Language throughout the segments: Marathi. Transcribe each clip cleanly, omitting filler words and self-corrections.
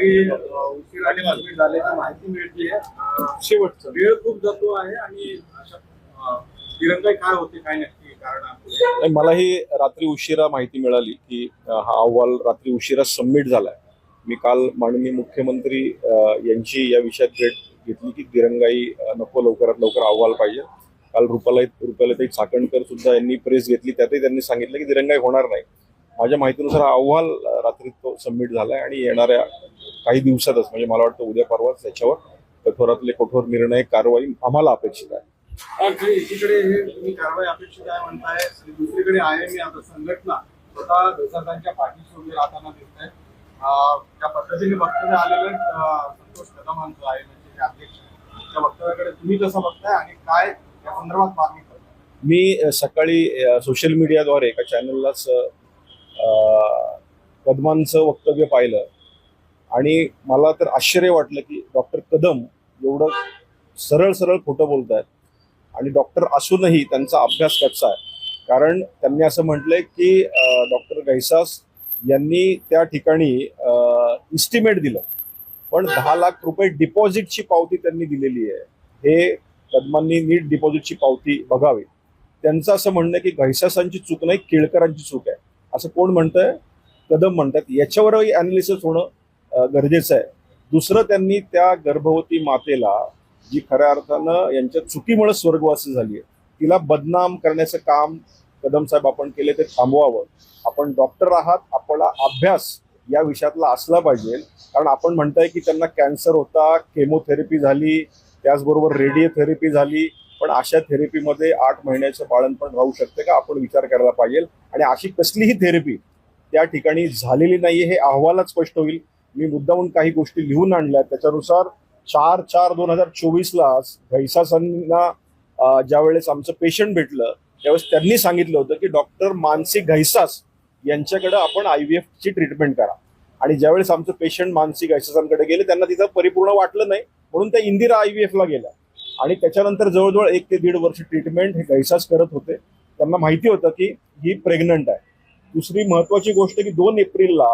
रात्री उशिराने बातमी झाल्याची माहिती मिळते. शेवटचा वेळ खूप जातो आहे आणि अशा दिरंगाई काय होते, काय नक्की कारण आहे? मलाही रात्री उशिरा माहिती मिळाली की हा अहवाल रात्री उशिरा सबमिट झालाय. मी काल माननीय मुख्यमंत्री यांची या विषयात भेट घेतली की दिरंगाई नको, लवकरात लवकर अहवाल पाहिजे. काल रुपालाताई चाकणकर सुद्धा यांनी प्रेस घेतली, त्यातही त्यांनी सांगितलं की दिरंगाई होणार नाही. माझ्या माहितीनुसार अहवाल रात्री तो सबमिट झालाय आणि येणाऱ्या काही दिवसातच, म्हणजे मला वाटतं उद्या परवाच त्याच्यावर कठोरातले कठोर निर्णय, कारवाई आम्हाला अपेक्षित आहे. एकीकडे हे तुम्ही कारवाई अपेक्षित आहे म्हणताय, दुसरीकडे IME आता संघटना स्वतः दहशतवाद्यांच्या पाठीशी उभी राहताना दिसत आहे. त्या पद्धतीने वक्तव्य आलेलं संतोष कदमांचं आहे, म्हणजे अध्यक्ष, त्या वक्तव्याकडे तुम्ही कसं बघताय आणि काय या संदर्भात मागणी करताय? मी सकाळी सोशल मीडियाद्वारे एका चॅनललाच कदमांचं वक्तव्य पाहिलं आणि मला तर आश्चर्य वाटलं की डॉक्टर कदम एवढं सरळ सरळ खोटं बोलत आहेत आणि डॉक्टर असूनही त्यांचा अभ्यास कच्चा आहे. कारण त्यांनी असं म्हटलंय की डॉक्टर घैसास यांनी त्या ठिकाणी इस्टिमेट दिलं, पण 10 लाख रुपये डिपॉझिटची पावती त्यांनी दिलेली आहे. हे कदमांनी नीट डिपॉझिटची पावती बघावी. त्यांचं असं म्हणणं आहे की घैसासांची चूक नाही, केळकरांची चूक आहे, असं कोण म्हणतंय? कदम म्हणतात. याच्यावरही अनालिसिस होणं गरजेचं आहे. दुसरं, त्यांनी त्या गर्भवती मातेला, जी खऱ्या अर्थानं यांच्या चुकीमुळे स्वर्गवासी झाली आहे, तिला बदनाम करण्याचं काम कदम साहेब आपण केले, ते थांबवावं. आपण डॉक्टर आहात, आपला अभ्यास या विषयातला असला पाहिजे. कारण आपण म्हणताय की त्यांना कॅन्सर होता, केमोथेरपी झाली, त्याचबरोबर रेडिओथेरपी झाली, पण अशा थेरपीमध्ये 8 महिन्याचं बाळंतपण राहू शकते का? आपण विचार करायला पाहिजे. आणि अशी कसलीही थेरपी त्या ठिकाणी झालेली नाही, हे अहवालात स्पष्ट होईल. मी मुद्दामून काही गोष्टी लिहून आणल्या. त्याच्यानुसार 4/4/2024 घैसासांना ज्यावेळेस आमचं पेशंट भेटलं त्यावेळेस त्यांनी सांगितलं होतं की डॉक्टर मानसी घैसास यांच्याकडे आपण IVF ची ट्रीटमेंट करा. आणि ज्यावेळेस आमचं पेशंट मानसी घैसासांकडे गेले, त्यांना तिथं परिपूर्ण वाटलं नाही, म्हणून त्या इंदिरा IVF ला गेल्या. आणि त्याच्यानंतर जवळजवळ 1 ते 1.5 वर्ष ट्रीटमेंट हे घैसास करत होते. त्यांना माहिती होतं की ही प्रेग्नंट आहे. दुसरी महत्वाची गोष्ट की 2 एप्रिलला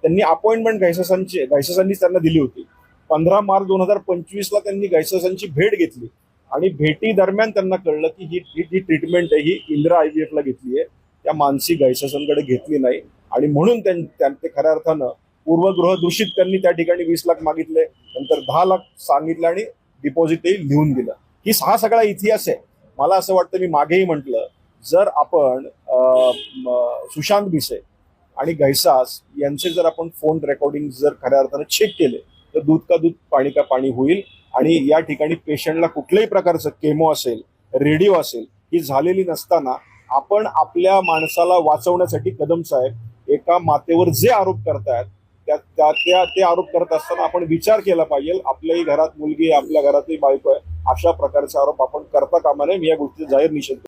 त्यांनी अपॉइंटमेंट घैसासांनी त्यांना दिली होती. 15 मार्च 2025 त्यांनी घैसासांची भेट घेतली आणि भेटी दरम्यान त्यांना कळलं की ही जी ट्रीटमेंट आहे ही इंदिरा IVF ला घेतली आहे, त्या मानसी घैसासांकडे घेतली नाही. आणि म्हणून ते खऱ्या अर्थानं पूर्वगृह दूषित त्यांनी त्या ठिकाणी 20 लाख मागितले, नंतर 10 लाख सांगितले आणि डिपॉझिटही लिहून दिलं. हा सगळा इतिहास आहे. मला असं वाटतं, मी मागेही म्हटलं, जर आपण सुशांत भिसे आणि घैसास यांचे जर आपण फोन रेकॉर्डिंग जर खऱ्या अर्थानं चेक केले तर दूध का दूध पाणी का पाणी होईल. आणि या ठिकाणी पेशंटला कुठल्याही प्रकारचं केमो असेल, रेडिओ असेल, ही झालेली नसताना आपण आपल्या माणसाला वाचवण्यासाठी कदम साहेब एका मातेवर जे आरोप करतायत ते आरोप करत असताना आपण विचार केला पाहिजे. आपल्याही घरात मुलगी आहे, आपल्या घरातही बायको आहे, अशा प्रकारचे आरोप आपण करता कामा नये. मी या गोष्टीचा जाहीर निषेध करतो.